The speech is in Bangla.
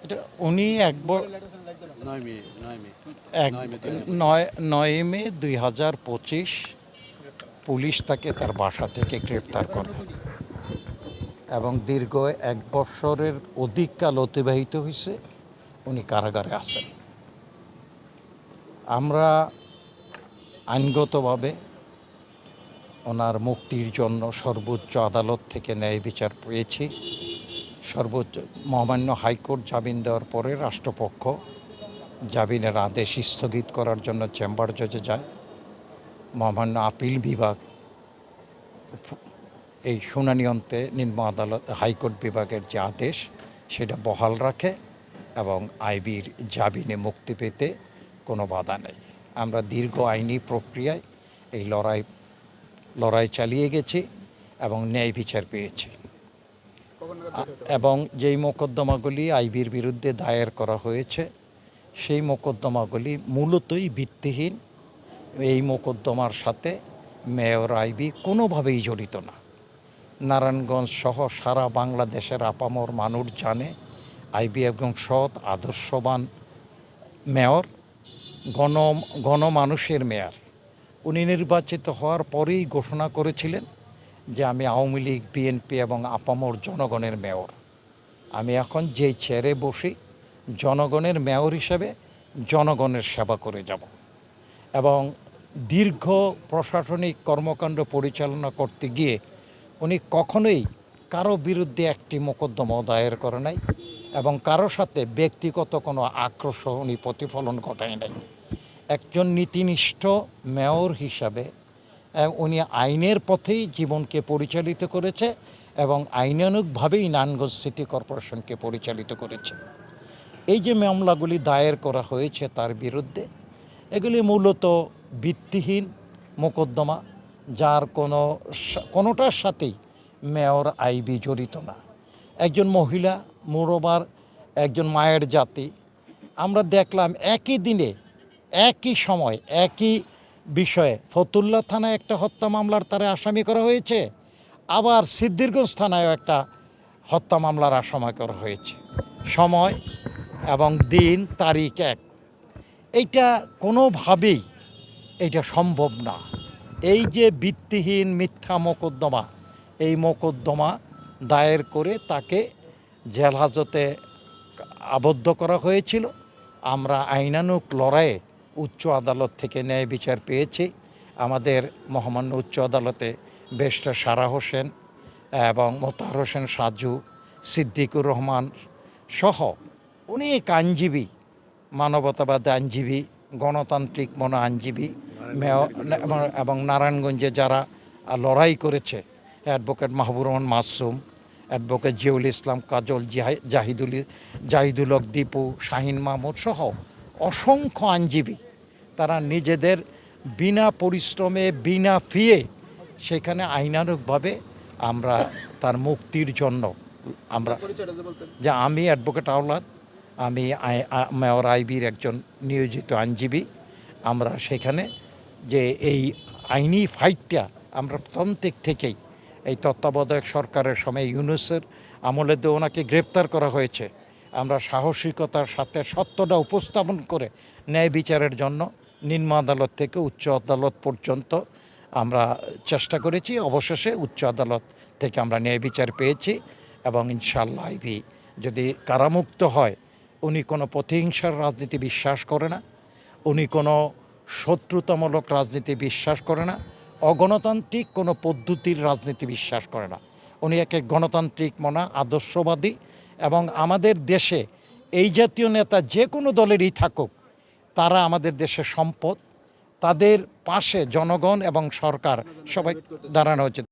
এটা উনি এক 9 মে 2025 পুলিশ তাকে তার বাসা থেকে গ্রেপ্তার করে এবং দীর্ঘ 1 বছরের অধিক কাল অতিবাহিত হয়েছে উনি কারাগারে আছেন। আমরা আইনগতভাবে ওনার মুক্তির জন্য সর্বোচ্চ আদালত থেকে ন্যায় বিচার পেয়েছি। সর্বোচ্চ মহামান্য হাইকোর্ট জামিন দেওয়ার পরে রাষ্ট্রপক্ষ জামিনের আদেশ স্থগিত করার জন্য চেম্বার জজে যায়। মহামান্য আপিল বিভাগ এই শুনানি অন্তে নিম্ন আদালত হাইকোর্ট বিভাগের যে আদেশ সেটা বহাল রাখে এবং আইবির জামিনে মুক্তি পেতে কোনো বাধা নেই। আমরা দীর্ঘ আইনি প্রক্রিয়ায় এই লড়াই চালিয়ে গেছি এবং ন্যায় বিচার পেয়েছি। এবং যেই মোকদ্দমাগুলি আইবির বিরুদ্ধে দায়ের করা হয়েছে সেই মোকদ্দমাগুলি মূলতই ভিত্তিহীন। এই মোকদ্দমার সাথে মেয়র আইবি কোনোভাবেই জড়িত না। নারায়ণগঞ্জ সহ সারা বাংলাদেশের আপামর মানুষ জানে আইবি একজন সৎ আদর্শবান মেয়র, গণমানুষের মেয়র। উনি নির্বাচিত হওয়ার পরেই ঘোষণা করেছিলেন যে আমি আওয়ামী লীগ, বিএনপি এবং আপামর জনগণের মেয়র। আমি এখন যেই চেয়ারে বসি জনগণের মেয়র হিসেবে জনগণের সেবা করে যাব এবং দীর্ঘ প্রশাসনিক কর্মকাণ্ড পরিচালনা করতে গিয়ে উনি কখনোই কারো বিরুদ্ধে একটি মোকদ্দমা দায়ের করে নাই এবং কারো সাথে ব্যক্তিগত কোনো আক্রোশ উনি প্রতিফলন ঘটায় নাই। একজন নীতিনিষ্ঠ মেয়র হিসাবে উনি আইনের পথেই জীবনকে পরিচালিত করেছে এবং আইনানুগভাবেই নারায়ণগঞ্জ সিটি কর্পোরেশনকে পরিচালিত করেছে। এই যে মামলাগুলি দায়ের করা হয়েছে তার বিরুদ্ধে, এগুলি মূলত ভিত্তিহীন মোকদ্দমা, যার কোনোটার সাথেই মেয়র আইবি জড়িত না। একজন মহিলা, মোরবার একজন মায়ের জাতি। আমরা দেখলাম একই দিনে একই সময় একই বিষয়ে ফতুল্লা থানায় একটা হত্যা মামলার তারে আসামি করা হয়েছে, আবার সিদ্দিরগঞ্জ থানায়ও একটা হত্যা মামলার আসামি করা হয়েছে। সময় এবং দিন তারিখ এক। এইটা কোনোভাবেই এইটা সম্ভব না। এই যে ভিত্তিহীন মিথ্যা মোকদ্দমা, এই মোকদ্দমা দায়ের করে তাকে জেল হাজতে আবদ্ধ করা হয়েছিল। আমরা আইনানুগ লড়াইয়ে উচ্চ আদালত থেকে ন্যায় বিচার পেয়েছি। আমাদের মহামান্য উচ্চ আদালতে ব্যারিস্টার সারা হোসেন এবং মোতাহার হোসেন সাজু, সিদ্দিকুর রহমান সহ অনেক আইনজীবী, মানবতাবাদী আইনজীবী, গণতান্ত্রিক মনা আইনজীবী এবং নারায়ণগঞ্জে যারা লড়াই করেছে, অ্যাডভোকেট মাহবুর রহমান মাসুম, অ্যাডভোকেট জিয়াউল ইসলাম কাজল, জাহিদুল হক দীপু, শাহিন মাহমুদ সহ অসংখ্য আইনজীবী, তারা নিজেদের বিনা পরিশ্রমে বিনা ফিয়ে সেখানে আইনানুগভাবে আমরা তার মুক্তির জন্য যে আমি অ্যাডভোকেট আওলাদ, আমি মেয়র আইবির একজন নিয়োজিত আইনজীবী। আমরা সেখানে যে এই আইনি ফাইটটা আমরা প্রথম থেকেই এই তত্ত্বাবধায়ক সরকারের সময় ইউনূসের আমলে দিয়ে ওনাকে গ্রেপ্তার করা হয়েছে, আমরা সাহসিকতার সাথে সত্যটা উপস্থাপন করে ন্যায় বিচারের জন্য নিম্ন আদালত থেকে উচ্চ আদালত পর্যন্ত আমরা চেষ্টা করেছি। অবশেষে উচ্চ আদালত থেকে আমরা ন্যায় বিচার পেয়েছি এবং ইনশাআল্লাহ আইবি যদি কারামুক্ত হয়, উনি কোনো প্রতিহিংসার রাজনীতি বিশ্বাস করে না, উনি কোনো শত্রুতামূলক রাজনীতি বিশ্বাস করে না, অগণতান্ত্রিক কোনো পদ্ধতির রাজনীতি বিশ্বাস করে না। উনি এক গণতান্ত্রিক মনা আদর্শবাদী এবং আমাদের দেশে এই জাতীয় নেতা যে কোনো দলেরই থাকুক, তারা আমাদের দেশের সম্পদ, তাদের পাশে জনগণ এবং সরকার সবাই দাঁড়ানো উচিত।